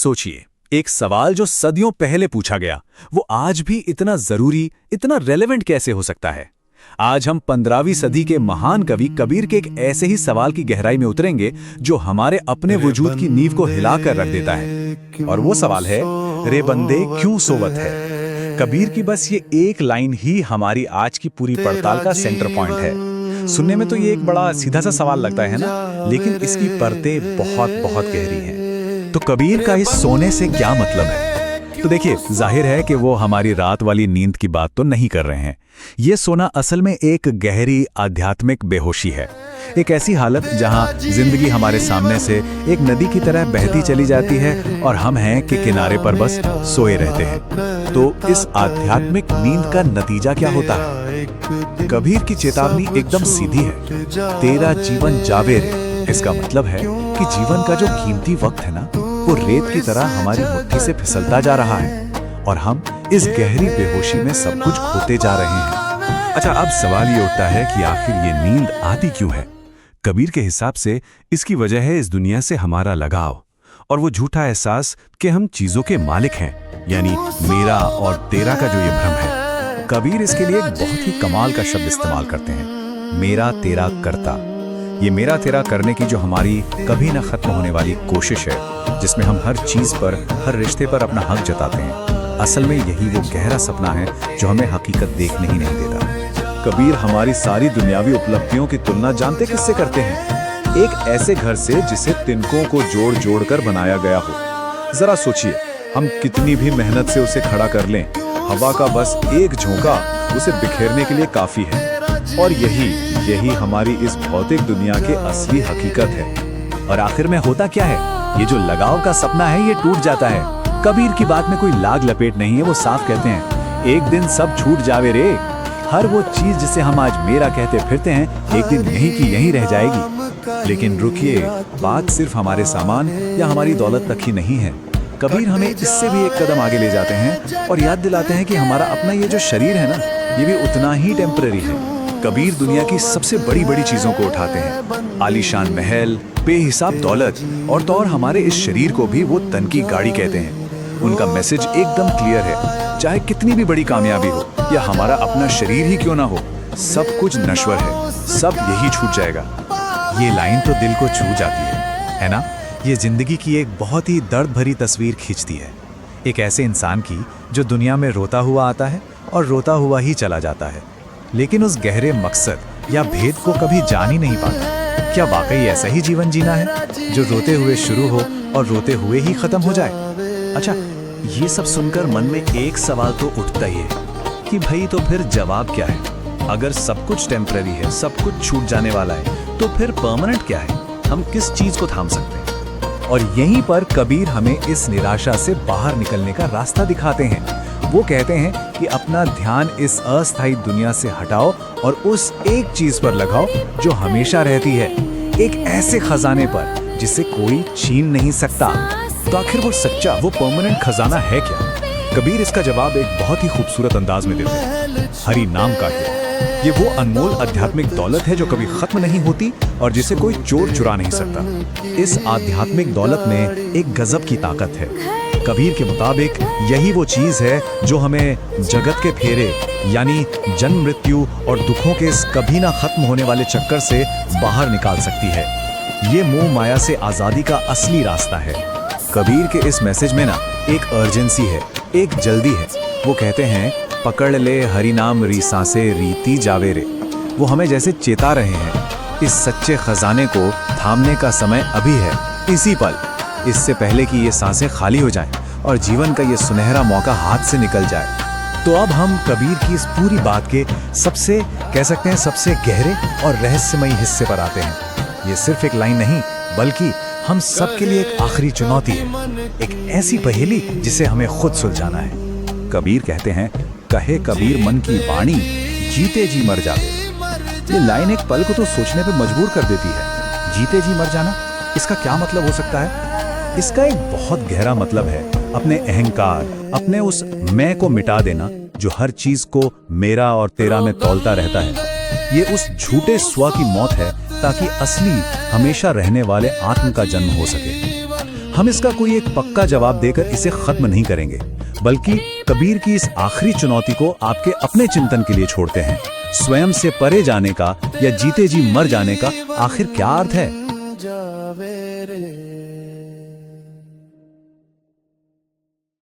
सोचिए, एक सवाल जो सदियों पहले पूछा गया, वो आज भी इतना जरूरी, इतना रेलेवेंट कैसे हो सकता है? आज हम 15वीं सदी के महान कवि कबीर के एक ऐसे ही सवाल की गहराई में उतरेंगे जो हमारे अपने वजूद की नींव को हिलाकर रख देता है। और वो सवाल है, रे बंदे क्यों सोवत है? कबीर की बस ये एक लाइन ही हमारी आज की पूरी पड़ताल का सेंटर पॉइंट है। सुनने में तो ये एक बड़ा सीधा सा सवाल लगता है ना, लेकिन इसकी परतें बहुत बहुत गहरी हैं। तो कबीर का इस सोने से क्या मतलब है? तो देखिए, जाहिर है कि वो हमारी रात वाली नींद की बात तो नहीं कर रहे हैं। ये सोना असल में एक गहरी आध्यात्मिक बेहोशी है, एक ऐसी हालत जहां जिंदगी हमारे सामने से एक नदी की तरह बहती चली जाती है और हम हैं कि किनारे पर बस सोए रहते हैं। तो इस आध्यात्मिक नींद का नतीजा क्या होता है? कबीर की चेतावनी एकदम सीधी है, तेरा जीवन जावे रे। इसका मतलब है कि जीवन का जो कीमती वक्त है ना, वो रेत की तरह हमारी मुट्ठी से फिसलता जा रहा है और हम इस गहरी बेहोशी में सब कुछ खोते जा रहे हैं। अच्छा, अब सवाल ये उठता है कि आखिर ये नींद आती क्यों है? कबीर के हिसाब से इसकी वजह है इस दुनिया से हमारा लगाव और वो झूठा एहसास कि हम चीजों के मालिक हैं, यानी मेरा और तेरा का जो ये भ्रम है। कबीर इसके लिए एक बहुत ही कमाल का शब्द इस्तेमाल करते हैं, मेरा तेरा करता। ये मेरा तेरा करने की जो हमारी कभी न खत्म होने वाली कोशिश है, जिसमें हम हर चीज पर, हर रिश्ते पर अपना हक जताते हैं, असल में यही वो गहरा सपना है जो हमें हकीकत देखने ही नहीं देता। कबीर हमारी सारी दुनियावी उपलब्धियों की तुलना जानते किससे करते हैं? एक ऐसे घर से जिसे तिनकों को जोड़ जोड़ कर बनाया गया हो। जरा सोचिए, हम कितनी भी मेहनत से उसे खड़ा कर लें, हवा का बस एक झोंका उसे बिखेरने के लिए काफी है। और यही हमारी इस भौतिक दुनिया के असली हकीकत है। और आखिर में होता क्या है? ये जो लगाव का सपना है, ये टूट जाता है। कबीर की बात में कोई लाग लपेट नहीं है, वो साफ कहते हैं, एक दिन सब छूट जावे रे। हर वो चीज जिसे हम आज मेरा कहते फिरते हैं, एक दिन यहीं की यहीं रह जाएगी। लेकिन रुकिए, बात सिर्फ हमारे सामान या हमारी दौलत तक ही नहीं है। कबीर हमें इससे भी एक कदम आगे ले जाते हैं और याद दिलाते हैं कि हमारा अपना ये जो शरीर है ना, ये भी उतना ही टेम्पररी है। कबीर दुनिया की सबसे बड़ी बड़ी चीजों को उठाते हैं, आलीशान महल, बेहिसाब दौलत, और तो और हमारे इस शरीर को भी वो तन की गाड़ी कहते हैं। उनका मैसेज एकदम क्लियर है, चाहे कितनी भी बड़ी कामयाबी हो या हमारा अपना शरीर ही क्यों ना हो, सब कुछ नश्वर है, सब यही छूट जाएगा। ये लाइन तो दिल को छू जाती है ना? ये जिंदगी की एक बहुत ही दर्द भरी तस्वीर खींचती है, एक ऐसे इंसान की जो दुनिया में रोता हुआ आता है और रोता हुआ ही चला जाता है, लेकिन उस गहरे मकसद या भेद को कभी जान ही नहीं पाता। क्या वाकई ऐसा ही जीवन जीना है, जो रोते हुए शुरू हो और रोते हुए ही खत्म हो जाए? अच्छा, ये सब सुनकर मन में एक सवाल तो उठता ही है कि भाई तो फिर जवाब क्या है? अगर सब कुछ टेम्पररी है, सब कुछ छूट जाने वाला है, तो फिर परमानेंट क्या है? हम किस चीज को थाम सकते हैं? और यहीं पर कबीर हमें इस निराशा से बाहर निकलने का रास्ता दिखाते हैं। वो कहते हैं कि अपना ध्यान इस अस्थायी दुनिया से हटाओ और उस एक चीज पर लगाओ जो हमेशा रहती है, एक ऐसे खजाने पर जिसे कोई छीन नहीं सकता। तो आखिर वो सच्चा, वो परमानेंट खजाना है क्या? कबीर इसका जवाब एक बहुत ही खूबसूरत अंदाज में देते हैं, हरि नाम का है। ये वो अनमोल आध्यात्मिक दौलत है जो कभी खत्म नहीं होती और जिसे कोई चोर चुरा नहीं सकता। इस आध्यात्मिक दौलत में एक गजब की ताकत है। कबीर के मुताबिक यही वो चीज है जो हमें जगत के फेरे, यानी जन्म मृत्यु और दुखों के इस कभी ना खत्म होने वाले चक्कर से बाहर निकाल सकती है। ये मोह माया से आजादी का असली रास्ता है। कबीर के इस मैसेज में ना एक अर्जेंसी है, एक जल्दी है। वो कहते हैं, पकड़ ले हरि नाम री सांसे रीति जावे रे। वो हमें जैसे चेता रहे हैं, इस सच्चे खजाने को थामने का समय अभी है, इसी पल, इससे पहले कि ये सांसें खाली हो जाएं और जीवन का ये सुनहरा मौका हाथ से निकल जाए। तो अब हम कबीर की इस पूरी बात के सबसे, कह सकते हैं, सबसे गहरे और रहस्यमयी हिस्से पर आते हैं। ये सिर्फ एक लाइन नहीं, बल्कि हम सब के लिए एक आखिरी चुनौती है, एक ऐसी पहेली जिसे हमें खुद सुलझाना है। कबीर कहते हैं, कहे कबीर मन की वाणी, जीते जी मर जावे। ये लाइन एक पल को तो सोचने पे मजबूर कर देती है। जीते जी मर जाना, इसका क्या मतलब हो सकता है? इसका एक बहुत गहरा मतलब है अपने अहंकार, अपने उस मैं को मिटा देना जो हर चीज को मेरा और तेरा में तौलता रहता है। ये उस झूठे स्व की मौत है ताकि असली, हमेशा रहने वाले आत्म का जन्म हो सके। हम इसका कोई एक पक्का जवाब देकर इसे खत्म नहीं करेंगे, बल्कि कबीर की इस आखिरी चुनौती को आपके अपने चिंतन के लिए छोड़ते हैं। स्वयं से परे जाने का या जीते जी मर जाने का आखिर क्या अर्थ है?